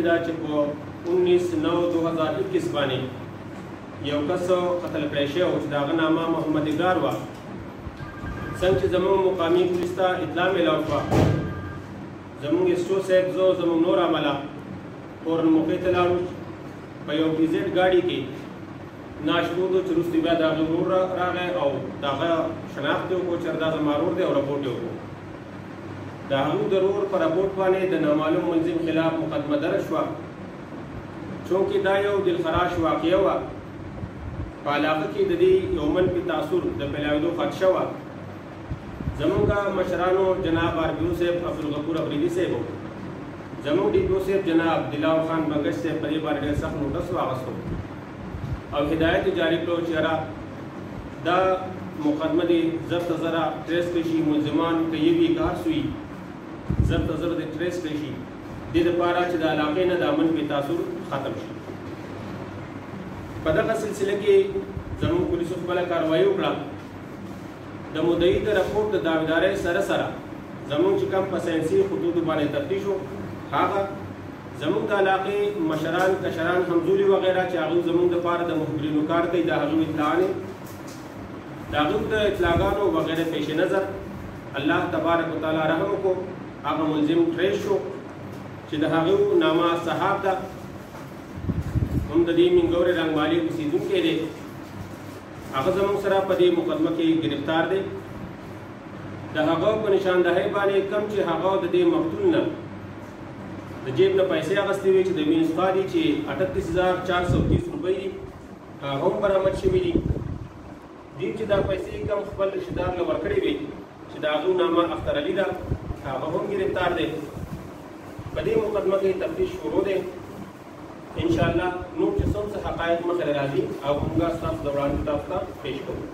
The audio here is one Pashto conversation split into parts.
شوې ده چې په 19/9/2021 باندې یو کس قتل کړی شوی و چې د هغه نامه محمد اقرار وه. څنګه چې زموږ مقامي پولیس ته اطلاع میلاو شوه، زموږ ایس او صاحب زه زموږ نور عمله فورن موقع ته لاړو. په یو پي زیډ ګاډي کې ناشبود چې وروسته بیا د هغه ورور راغی او د هغه شناخت یې وکړو چې دا زما ورور دی او رپورټ یې وکړو. د هغه د ورور په رپورټ باندې د نامعلوم ملزم خلاف مقدمه درج شوه. چونکې دا یو دلخراش واقعه وه، په علاقه کې د دې یو منفي تاثر د پیلاوېدو خدشه وه. زمونږ مشرانو جناب آر.پي.او صاحب عبدالغفور افریدي صاحب، زمونږ ډي.پي.او صاحب جناب دلاور خان بنگش صاحب په دې باندې ډېر سخت نوټس واخیستو او هدایت جاری کړو چې یاره دا مقدمه دې زر ته زره ټریس کړی شي، ملزمان که یې وي که هر څه وي زر ته زره دې ټریس کړی شي، دې دپاره چې د علاقې نه دا منفي تاثر ختم شي. په دغه سلسله کې زموږ پولیسو خپله کاروایي وکړه. د مدعي د رپورټ د دعویدارۍ سره سره زموږ چې کوم په ساینسي خطوطو باندې تفتیش و، هغه زموږ د علاقې مشران کشران همزولي وغیره چې هغوی زموږ دپاره د مخبرینو کار کوي، د هغوی اطلاعانې د هغوی د اطلاعګانو وغیره پیش نظر الله تبارک وتعالی رحم وکړو، هغه ملزم ټریس شو چې د هغوی نامه صحاب ده، هم د دې منګورې رنګمالي اوسېدونکی دی. هغه زموږ سره په دې مقدمه کې گرفتار دی. د هغه په نشاندهۍ باندې کوم چې هغه د دې مقتول نه د جیب نه پیسې اخیستې وې چې د وینې څخه دي چې 38,430 روپۍ دي، هغه هم برآمد شوي دي. دوی چې دا پیسې کوم خپل رشتهدار له ورکړې وې چې د هغوی نامه اختر علي ده، هغه هم گرفتار دی. په دې مقدمه کې تفتیش شروع دی. انشاءالله نور چې څوم څه حقایق مخې ته راځي او موږ ستاسو د وړاندې تاسو ته پیش کوو.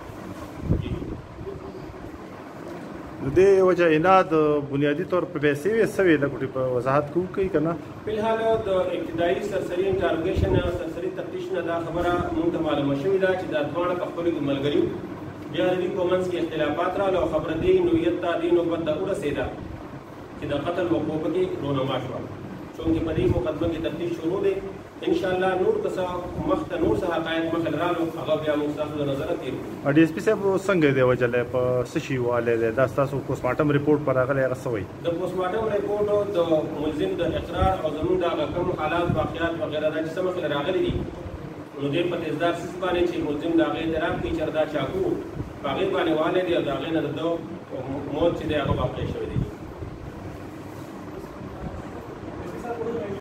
د دې وجه عناد بنیادي طور په پیسې وې سوې د کوټې په وضاحت کوي کنه. فلحال د ابتدایي سرسري انټاروګیشن او سرسري تفتیش نه دا خبره موږ ته معلومه شوې ده چې دا دواړه په خپلو کې ملګري بیا د دوی په منځ کې اختلافات راغله او خبره دې نوعیت ته دې نوبت ته ورسېده چې د قتل وقوع پکې رونما شوه. چونکې په دې مقدمه کې تفتیش شروع دی. انشاءالله نور که څه مخته نور څه حقایق مخې رالو هغه بیا موږ ستاسو د نظره تېرو. ډي اس پي صاحب څنګه دی وجلی په څه شي والی دی؟ دا ستاسو پوسټمارټم رپورټ پر راغلی هغه څه وایي؟ د پوسټمارټم رپورټ د ملزم د اقرار او زموږ د هغه کوم حالات واقعات وغیره دا چې څه مخې راغلي دي، نو دې په تیزدار سیس باندې چې ملزم د هغې اعتراف کوي چې دا چاقو په هغې باندې والی دی او د هغې نه د ده موت چې دی هغه واقع شوی دی.